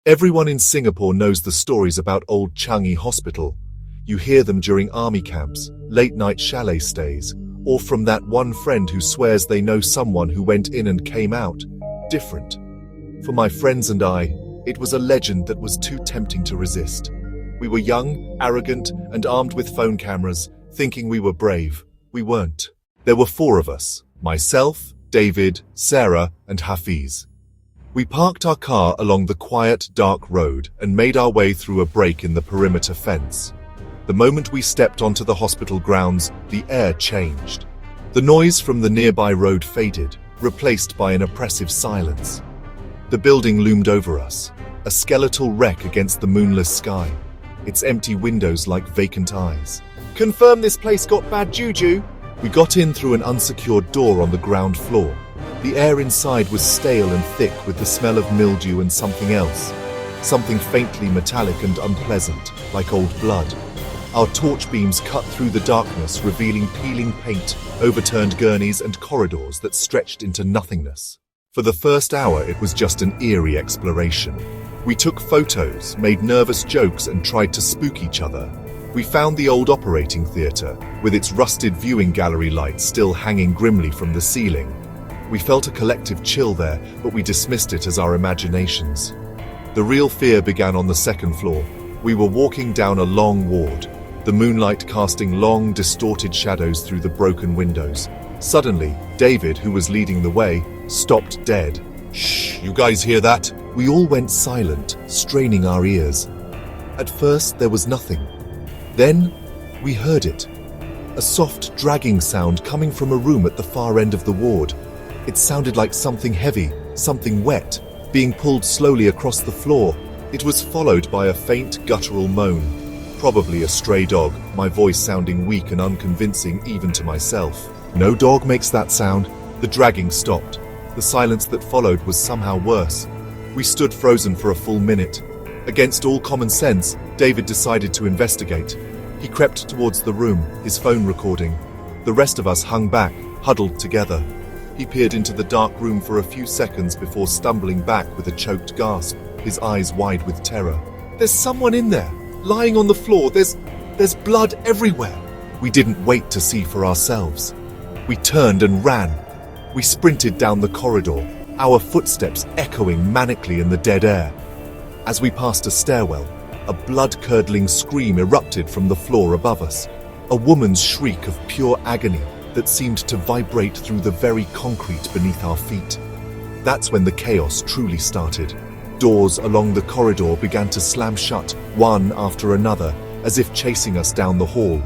Everyone in Singapore knows the stories about Old Changi Hospital. You hear them during army camps, late-night chalet stays, or from that one friend who swears they know someone who went in and came out different. For my friends and I, it was a legend that was too tempting to resist. We were young, arrogant, and armed with phone cameras, thinking we were brave. We weren't. There were 4 of us: myself, David, Sarah, and Hafiz. We parked our car along the quiet, dark road and made our way through a break in the perimeter fence. The moment we stepped onto the hospital grounds, the air changed. The noise from the nearby road faded, replaced by an oppressive silence. The building loomed over us, a skeletal wreck against the moonless sky, its empty windows like vacant eyes. "Confirm this place got bad juju." We got in through an unsecured door on the ground floor. The air inside was stale and thick with the smell of mildew and something else. Something faintly metallic and unpleasant, like old blood. Our torch beams cut through the darkness, revealing peeling paint, overturned gurneys, and corridors that stretched into nothingness. For the first hour, it was just an eerie exploration. We took photos, made nervous jokes, and tried to spook each other. We found the old operating theatre, with its rusted viewing gallery lights still hanging grimly from the ceiling. We felt a collective chill there, but we dismissed it as our imaginations. The real fear began on the second floor. We were walking down a long ward, the moonlight casting long, distorted shadows through the broken windows. Suddenly, David, who was leading the way, stopped dead. "Shh, you guys hear that?" We all went silent, straining our ears. At first, there was nothing. Then, we heard it. A soft, dragging sound coming from a room at the far end of the ward. It sounded like something heavy, something wet, being pulled slowly across the floor. It was followed by a faint, guttural moan. Probably a stray dog, my voice sounding weak and unconvincing even to myself. No dog makes that sound. The dragging stopped. The silence that followed was somehow worse. We stood frozen for a full minute. Against all common sense, David decided to investigate. He crept towards the room, his phone recording. The rest of us hung back, huddled together. He peered into the dark room for a few seconds before stumbling back with a choked gasp, his eyes wide with terror. "There's someone in there, lying on the floor. There's blood everywhere." We didn't wait to see for ourselves. We turned and ran. We sprinted down the corridor, our footsteps echoing manically in the dead air. As we passed a stairwell, a blood-curdling scream erupted from the floor above us, a woman's shriek of pure agony that seemed to vibrate through the very concrete beneath our feet. That's when the chaos truly started. Doors along the corridor began to slam shut, one after another, as if chasing us down the hall.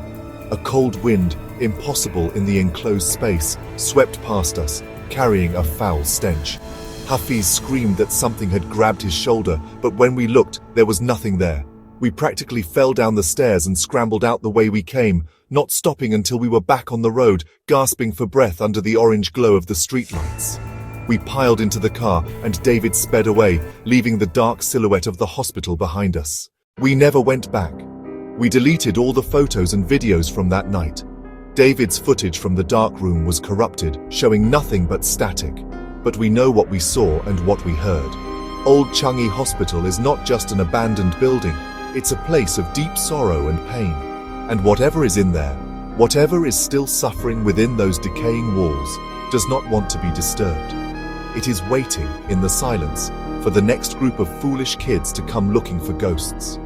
A cold wind, impossible in the enclosed space, swept past us, carrying a foul stench. Hafiz screamed that something had grabbed his shoulder, but when we looked, there was nothing there. We practically fell down the stairs and scrambled out the way we came, not stopping until we were back on the road, gasping for breath under the orange glow of the streetlights. We piled into the car, and David sped away, leaving the dark silhouette of the hospital behind us. We never went back. We deleted all the photos and videos from that night. David's footage from the dark room was corrupted, showing nothing but static. But we know what we saw and what we heard. Old Changi Hospital is not just an abandoned building. It's a place of deep sorrow and pain. And whatever is in there, whatever is still suffering within those decaying walls, does not want to be disturbed. It is waiting, in the silence, for the next group of foolish kids to come looking for ghosts.